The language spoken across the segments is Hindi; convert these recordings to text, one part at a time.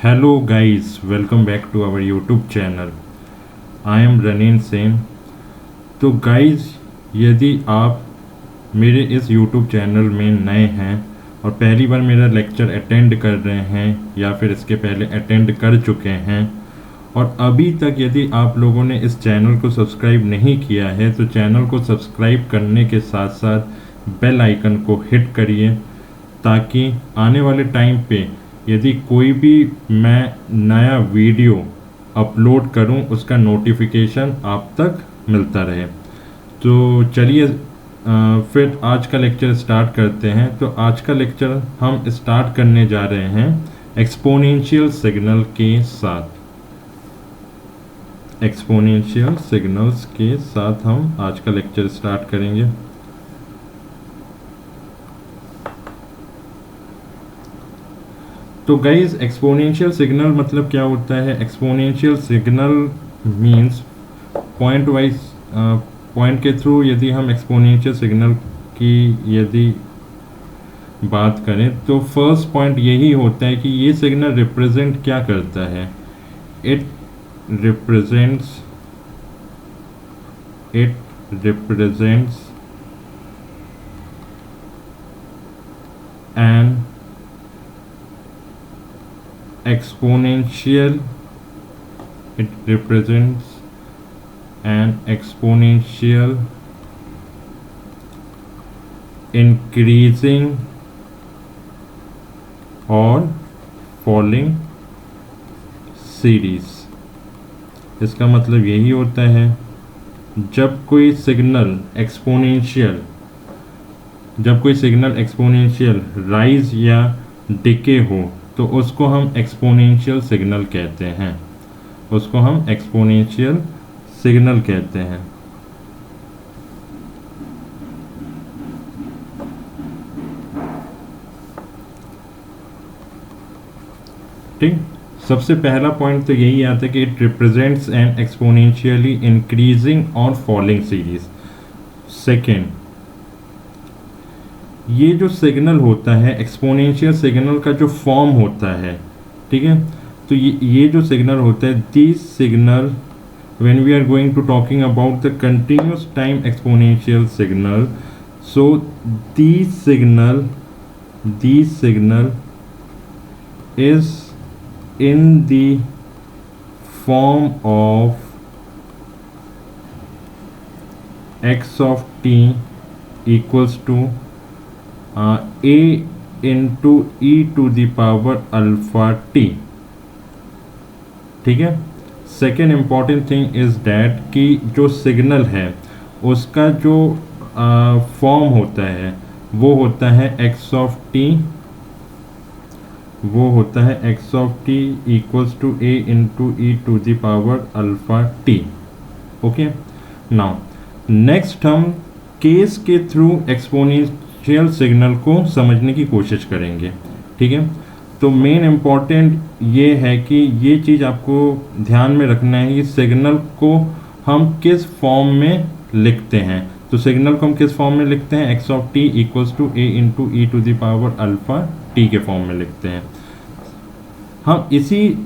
Hello guys, welcome back to our YouTube channel. I am रनीन Sen. तो गाइज, यदि आप मेरे इस YouTube चैनल में नए हैं और पहली बार मेरा लेक्चर अटेंड कर रहे हैं या फिर इसके पहले अटेंड कर चुके हैं और अभी तक यदि आप लोगों ने इस चैनल को सब्सक्राइब नहीं किया है तो चैनल को सब्सक्राइब करने के साथ साथ बेल आइकन को हिट करिए ताकि आने वाले टाइम पे यदि कोई भी मैं नया वीडियो अपलोड करूं उसका नोटिफिकेशन आप तक मिलता रहे। तो चलिए फिर आज का लेक्चर स्टार्ट करते हैं। तो आज का लेक्चर हम स्टार्ट करने जा रहे हैं एक्सपोनेंशियल सिग्नल के साथ। एक्सपोनेंशियल सिग्नल्स के साथ हम आज का लेक्चर स्टार्ट करेंगे। तो गाइज, एक्सपोनेंशियल सिग्नल मतलब क्या होता है? Exponential signal means point wise point के थ्रू यदि हम एक्सपोनेंशियल सिग्नल की यदि बात करें तो फर्स्ट पॉइंट यही होता है कि ये सिग्नल रिप्रेजेंट क्या करता है। It represents an exponential increasing or falling series। इसका मतलब यही होता है जब कोई सिग्नल एक्सपोनेंशियल राइज या डिके हो तो उसको हम एक्सपोनेंशियल सिग्नल कहते हैं। ठीक, सबसे पहला पॉइंट तो यही आता है कि it represents an exponentially increasing और फॉलिंग सीरीज। सेकेंड, ये जो सिग्नल होता है एक्सपोनेंशियल सिग्नल का जो फॉर्म होता है, ठीक है, तो ये जो सिग्नल होता है this signal when we are going to talking about the continuous time exponential signal, so this signal is in the form of x of t equals to a into e to the power alpha t। ठीक है। Second important thing is that कि जो सिग्नल है उसका जो फॉर्म होता है वो होता है x of t equals to a into e to the power alpha t। Okay, now next हम केस के थ्रू एक्सपोनेंशियल सिग्नल को समझने की कोशिश करेंगे। ठीक है, तो मेन इम्पॉर्टेंट ये है कि ये चीज़ आपको ध्यान में रखना है कि सिग्नल को हम किस फॉर्म में लिखते हैं। तो सिग्नल को हम किस फॉर्म में लिखते हैं? x of t equals to a into e to the power alpha t के फॉर्म में लिखते हैं। हम इसी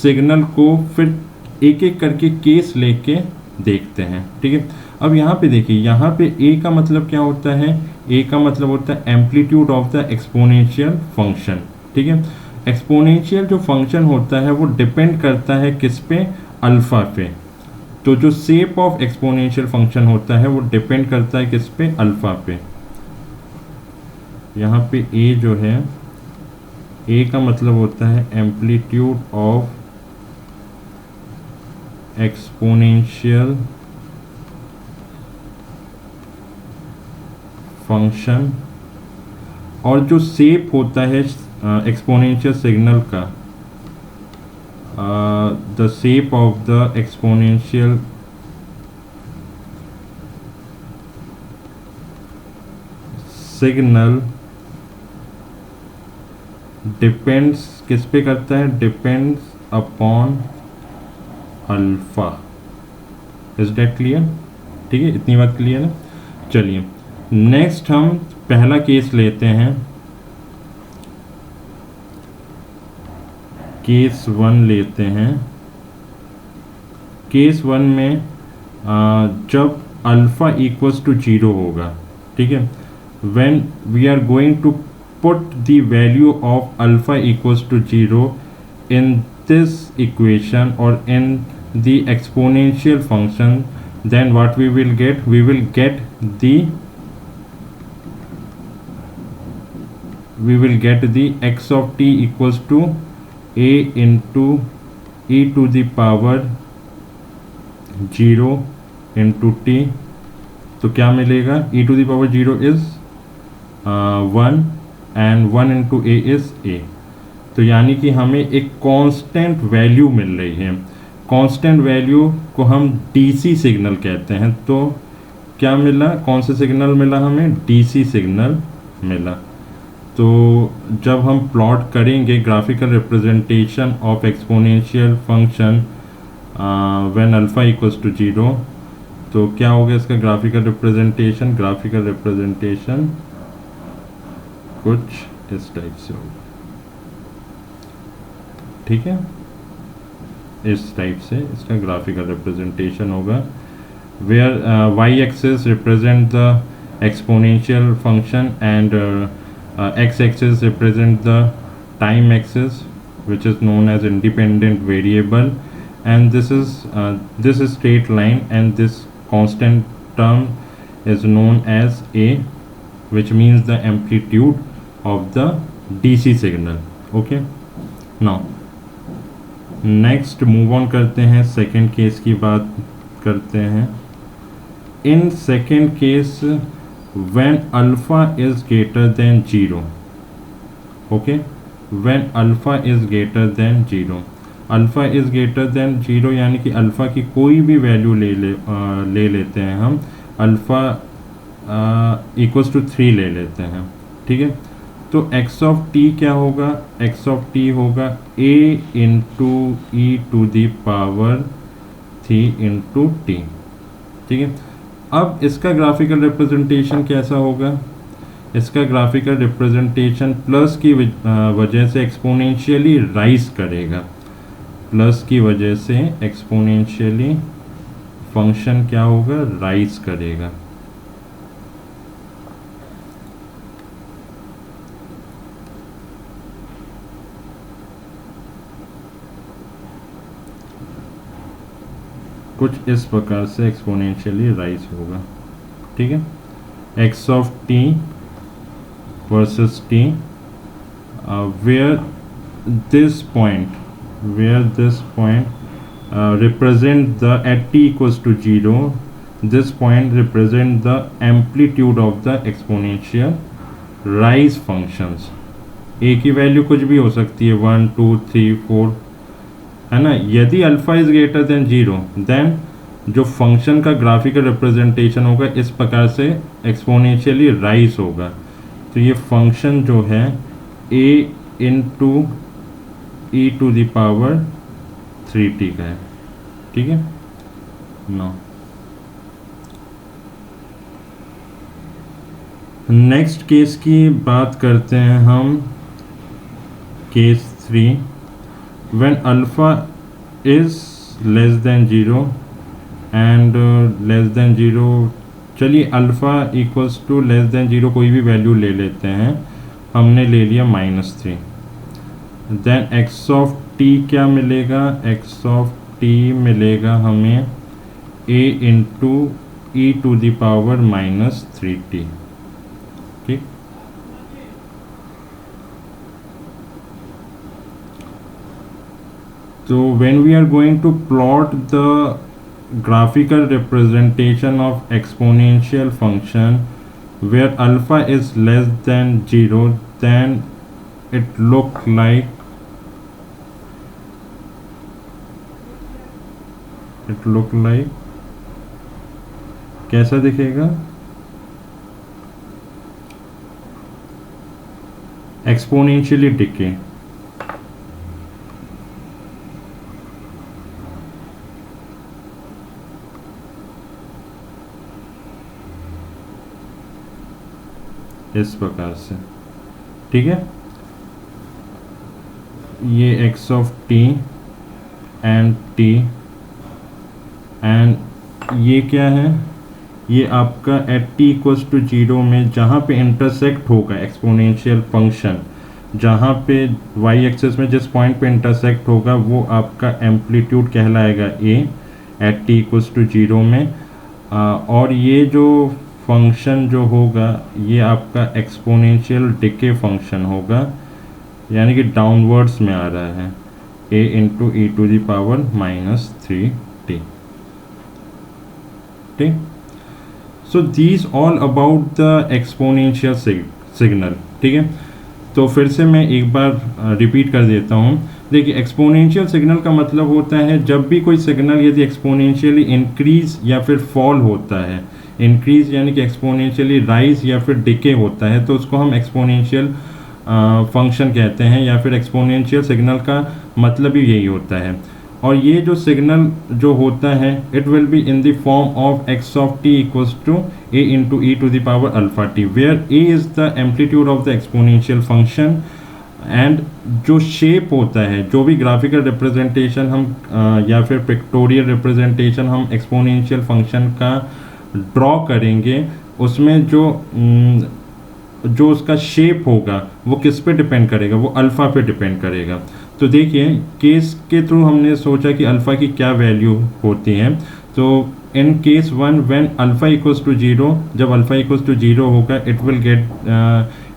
सिग्नल को फिर एक एक करके केस लेके देखते हैं। ठीक है, अब यहाँ पे देखिए, यहाँ पे a का मतलब क्या होता है? a का मतलब होता है amplitude of the exponential function. ठीक है, एक्सपोनेंशियल जो फंक्शन होता है वो डिपेंड करता है किस पे? अल्फा पे। तो जो शेप ऑफ एक्सपोनेंशियल फंक्शन होता है वो डिपेंड करता है किस पे? अल्फा पे। यहाँ पे a जो है, a का मतलब होता है एम्पलीट्यूड ऑफ एक्सपोनेंशियल फंक्शन, और जो शेप होता है एक्सपोनेंशियल सिग्नल का, the shape of the exponential signal depends किस पे करता है? Depends upon alpha. Is that clear? ठीक है, इतनी बात क्लियर है। चलिए नेक्स्ट हम पहला केस लेते हैं केस 1 लेते हैं। केस 1 में जब अल्फ़ा इक्वल्स टू 0 होगा, ठीक है, when we are going to put the value of alpha equals to 0 in this equation or in the exponential function, then what we will get the x of t equals to a into e to the power 0 into t। तो क्या मिलेगा? e to the power 0 is 1 and 1 into a is a। तो यानी कि हमें एक कांस्टेंट वैल्यू मिल रही है। कांस्टेंट वैल्यू को हम डीसी सिग्नल कहते हैं। तो क्या मिला? कौन सा सिग्नल मिला हमें? डीसी सिग्नल मिला। तो जब हम प्लॉट करेंगे graphical representation of exponential function when alpha equals to 0, तो क्या होगा इसका ग्राफिकल रिप्रेजेंटेशन? कुछ इस टाइप से होगा, ठीक है, इस टाइप से इसका ग्राफिकल रिप्रेजेंटेशन होगा, where y axis represent the exponential function and x axis represent the time axis which is known as independent variable, and this is straight line, and this constant term is known as a, which means the amplitude of the DC signal। okay, now next move on करते हैं, सेकेंड केस की बात करते हैं। In second case when alpha is greater than 0, okay, when alpha is greater than 0, alpha is greater than 0 यानी कि अल्फा की कोई भी वैल्यू ले लेते हैं हम, अल्फा इक्वल्स टू 3 ले लेते हैं, ठीक है। तो x ऑफ t क्या होगा? x ऑफ t होगा a into e to the power 3 into t, ठीक है। अब इसका ग्राफिकल रिप्रेजेंटेशन कैसा होगा? इसका ग्राफिकल रिप्रेजेंटेशन प्लस की वजह से एक्सपोनेंशियली राइज करेगा, प्लस की वजह से एक्सपोनेंशियली फंक्शन क्या होगा? राइज करेगा। कुछ इस प्रकार से एक्सपोनेंशियली राइज होगा, ठीक है। X of t versus t, where this point represent the at t equals to 0, this point represent the amplitude of the exponential rise functions। a की वैल्यू कुछ भी हो सकती है, 1 2 3 4, है ना। यदि alpha is greater than 0, then जो फंक्शन का ग्राफिकल रिप्रेजेंटेशन होगा इस प्रकार से एक्सपोनेंशियली राइज होगा। तो ये फंक्शन जो है a into e to the power 3t का है, ठीक है। नो नेक्स्ट केस की बात करते हैं हम, case 3, when alpha is less than 0 and less than 0, चलिए alpha equals to less than 0 कोई भी वैल्यू ले लेते हैं, हमने ले लिया -3, देन एक्स ऑफ टी क्या मिलेगा? एक्स ऑफ टी मिलेगा हमें a into e to the power -3t, ठीक। So when we are going to plot the graphical representation of exponential function where alpha is less than 0, then it look like कैसा दिखेगा? एक्सपोनेंशियली डिके, इस प्रकार से, ठीक है। ये x of T and T, and ये क्या है, ये आपका एट टी इक्वल्स टू 0 में जहाँ पे इंटरसेक्ट होगा एक्सपोनेंशियल फंक्शन, जहाँ पे वाई एक्सिस में जिस पॉइंट पे इंटरसेक्ट होगा वो आपका एम्पलीट्यूड कहलाएगा ए एट टी इक्वल्स टू 0 में। और ये जो फंक्शन जो होगा ये आपका एक्सपोनेंशियल डिके फंक्शन होगा, यानी कि डाउनवर्ड्स में आ रहा है, a into e to the power minus 3t। ठीक, so these all about the exponential signal. ठीक है, तो फिर से मैं एक बार रिपीट कर देता हूँ। देखिए, एक्सपोनेंशियल सिग्नल का मतलब होता है जब भी कोई सिग्नल यदि एक्सपोनेंशियली इंक्रीज या फिर फॉल होता है, इंक्रीज यानी कि एक्सपोनेंशियली राइज या फिर डिके होता है, तो उसको हम एक्सपोनेंशियल फंक्शन कहते हैं, या फिर एक्सपोनेंशियल सिग्नल का मतलब ही यही होता है। और ये जो सिग्नल जो होता है it will be in the form of x of T equals to a into e to the power alpha t, where a is the amplitude of the exponential function, and जो शेप होता है, जो भी ग्राफिकल रिप्रेजेंटेशन हम या फिर पिक्टोरियल रिप्रेजेंटेशन हम एक्सपोनेंशियल फंक्शन का ड्रॉ करेंगे, उसमें जो उसका शेप होगा वो किस पे डिपेंड करेगा, वो अल्फ़ा पे डिपेंड करेगा। तो देखिए, केस के थ्रू हमने सोचा कि अल्फ़ा की क्या वैल्यू होती है। तो in case 1 when alpha equals to 0, जब अल्फ़ा इक्वल्स टू 0 होगा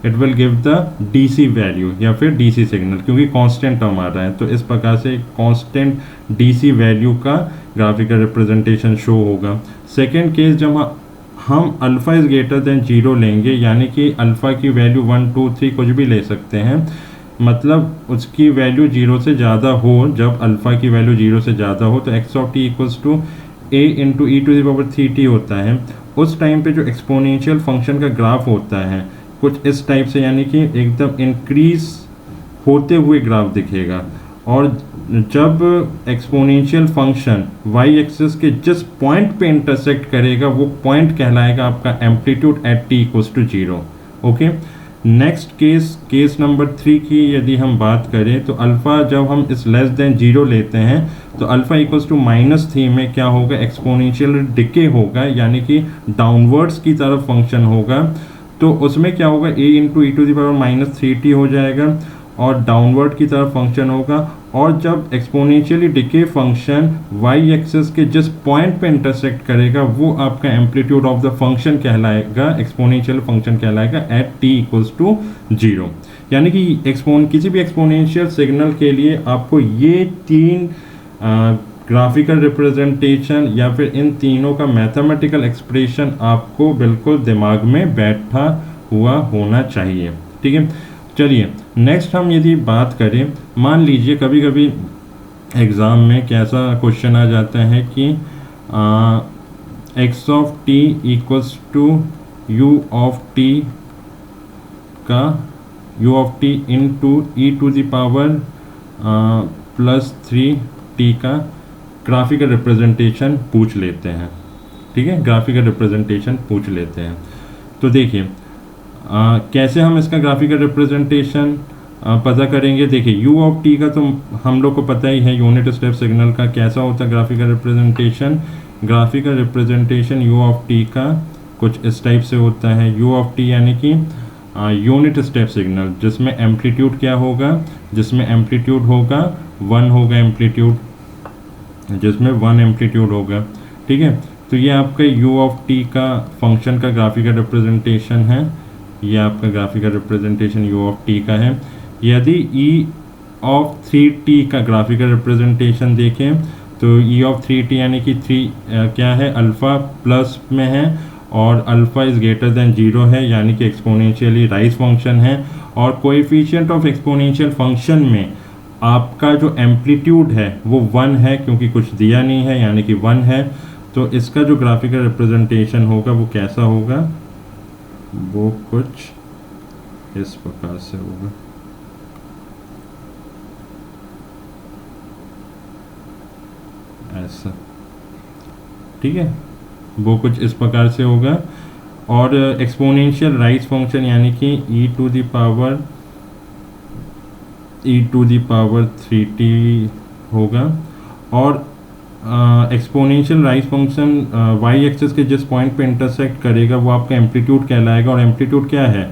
it will give the DC value या फिर डीसी सिग्नल, क्योंकि कांस्टेंट टर्म आ रहा है, तो इस प्रकार से कांस्टेंट डीसी वैल्यू का ग्राफिकल रिप्रेजेंटेशन शो होगा। सेकेंड केस, जब हम अल्फ़ा इज़ ग्रेटर देन 0 लेंगे, यानी कि अल्फ़ा की वैल्यू 1 2 3 कुछ भी ले सकते हैं, मतलब उसकी वैल्यू 0 से ज़्यादा हो, जब अल्फ़ा की वैल्यू 0 से ज़्यादा हो, तो x of T equals to a into e to the power 3t होता है। उस टाइम पे जो एक्सपोनेंशियल फंक्शन का ग्राफ होता है कुछ इस टाइप से, यानी कि एकदम इंक्रीज होते हुए ग्राफ दिखेगा। और जब एक्सपोनेंशियल फंक्शन वाई एक्सिस के जिस पॉइंट पे इंटरसेक्ट करेगा वो पॉइंट कहलाएगा आपका amplitude at t equals to 0। Okay, next case number 3 की यदि हम बात करें, तो अल्फ़ा जब हम इस लेस देन 0 लेते हैं तो अल्फ़ा इक्वल्स टू -3 में क्या होगा, एक्सपोनेंशियल डिके होगा, यानी कि डाउनवर्ड्स की तरफ फंक्शन होगा। तो उसमें क्या होगा, a into e to the power -3t हो जाएगा और डाउनवर्ड की तरफ फंक्शन होगा। और जब exponentially decay function y axis के जिस पॉइंट पे इंटरसेक्ट करेगा वो आपका एम्पलीट्यूड ऑफ द फंक्शन कहलाएगा, एक्सपोनेंशियल फंक्शन कहलाएगा एट टी इक्वल्स टू 0। यानी कि किसी भी एक्सपोनेंशियल सिग्नल के लिए आपको ये 3 ग्राफिकल रिप्रेजेंटेशन या फिर इन तीनों का मैथमेटिकल एक्सप्रेशन आपको बिल्कुल दिमाग में बैठा हुआ होना चाहिए। ठीक है, चलिए नेक्स्ट हम यदि बात करें, मान लीजिए कभी कभी एग्ज़ाम में कैसा क्वेश्चन आ जाता है कि X of T equals to you of T का U of T into E to the power +3t का ग्राफिकल रिप्रेजेंटेशन पूछ लेते हैं। ठीक है, ग्राफिकल रिप्रेजेंटेशन पूछ लेते हैं। तो देखिए कैसे हम इसका ग्राफिकल रिप्रेजेंटेशन पता करेंगे। देखिए, u ऑफ t का तो हम लोग को पता ही है, यूनिट स्टेप सिग्नल का कैसा होता है graphical representation. Graphical representation u of t का कुछ इस टाइप से होता है। u ऑफ t यानी कि यूनिट स्टेप सिग्नल, जिसमें एम्पलीट्यूड क्या होगा, जिसमें एम्पलीट्यूड होगा 1 होगा एम्पलीट्यूड, जिसमें 1 एम्पलीट्यूड होगा। ठीक है, तो ये आपका u ऑफ t का फंक्शन का ग्राफिकल रिप्रेजेंटेशन है। ये आपका graphical representation u of t का है। यदि e ऑफ 3t का ग्राफिकल रिप्रेजेंटेशन देखें तो e ऑफ 3t यानी कि 3 क्या है, अल्फ़ा प्लस में है और अल्फ़ा इज़ ग्रेटर देन 0 है, यानी कि एक्सपोनेंशियली राइज फंक्शन है। और कोएफिशिएंट ऑफ एक्सपोनेंशियल फंक्शन में आपका जो एम्पलीट्यूड है वो 1 है, क्योंकि कुछ दिया नहीं है, यानी कि 1 है। तो इसका जो ग्राफिकल रिप्रेजेंटेशन होगा वो कैसा होगा, वो कुछ इस प्रकार से होगा। ऐसा, ठीक है, वो कुछ इस प्रकार से होगा। और एक्सपोनेंशियल राइज फंक्शन यानी कि e to the power e to the power 3t होगा। और exponential rise function y axis के जिस पॉइंट पे इंटरसेक्ट करेगा वो आपका एम्पलीट्यूड कहलाएगा, और एम्पलीट्यूड क्या है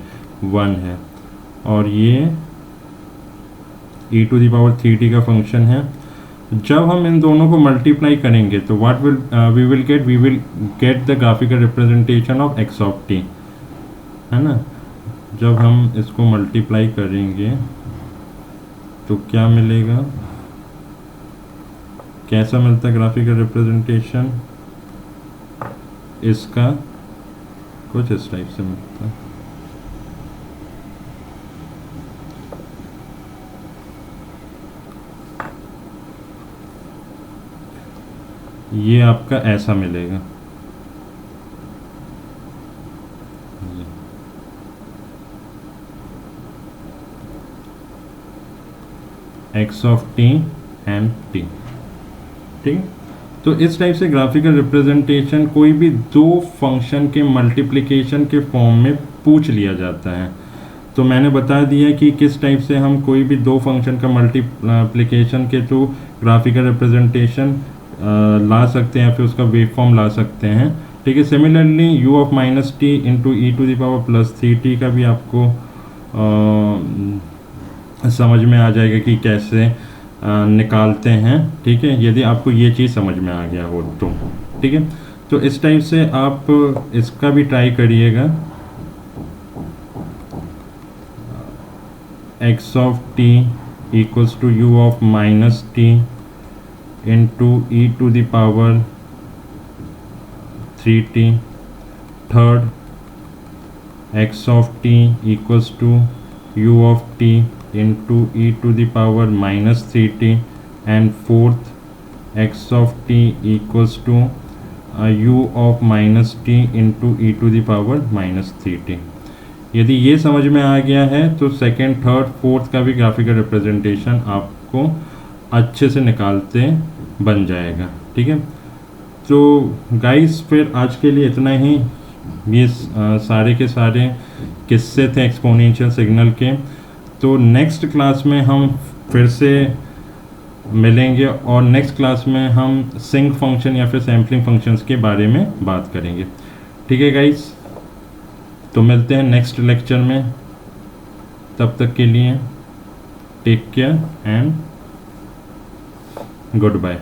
1 है, और ये ई टू दी पावर 3t का फंक्शन है। जब हम इन दोनों को मल्टीप्लाई करेंगे तो what will we will get the graphical representation of x of t, है ना। जब हम इसको मल्टीप्लाई करेंगे तो क्या मिलेगा, कैसा मिलता है ग्राफिकल रिप्रेजेंटेशन इसका, कुछ इस टाइप से मिलता है। ये आपका ऐसा मिलेगा, x of T and T, ठीक। तो इस टाइप से ग्राफिकल रिप्रेजेंटेशन कोई भी दो फंक्शन के मल्टीप्लिकेशन के फॉर्म में पूछ लिया जाता है। तो मैंने बता दिया कि किस टाइप से हम कोई भी दो फंक्शन का मल्टीप्लिकेशन के थ्रू ग्राफिकल रिप्रेजेंटेशन ला सकते हैं, फिर उसका वेव फॉर्म ला सकते हैं, ठीक है। Similarly u of minus t into e to the power plus 3t का भी आपको समझ में आ जाएगा कि कैसे निकालते हैं, ठीक है, यदि आपको ये चीज़ समझ में आ गया हो तो, ठीक है। तो इस टाइप से आप इसका भी ट्राई करिएगा, x of T equals to you of minus t into e to the power 3t। Third, x of T equals to you of t into e to the power minus 3t। And fourth, x of T equals to you of minus t into e to the power minus 3t। यदि ये समझ में आ गया है तो सेकेंड, थर्ड, फोर्थ का भी ग्राफिकल रिप्रेजेंटेशन आपको अच्छे से निकालते बन जाएगा, ठीक है। तो गाइस फिर आज के लिए इतना ही। ये सारे के सारे किस्से थे एक्सपोनेंशियल सिग्नल के। तो नेक्स्ट क्लास में हम फिर से मिलेंगे और नेक्स्ट क्लास में हम सिंक फंक्शन या फिर सैम्पलिंग फंक्शंस के बारे में बात करेंगे, ठीक है गाइस। तो मिलते हैं नेक्स्ट लेक्चर में, तब तक के लिए take care and good bye.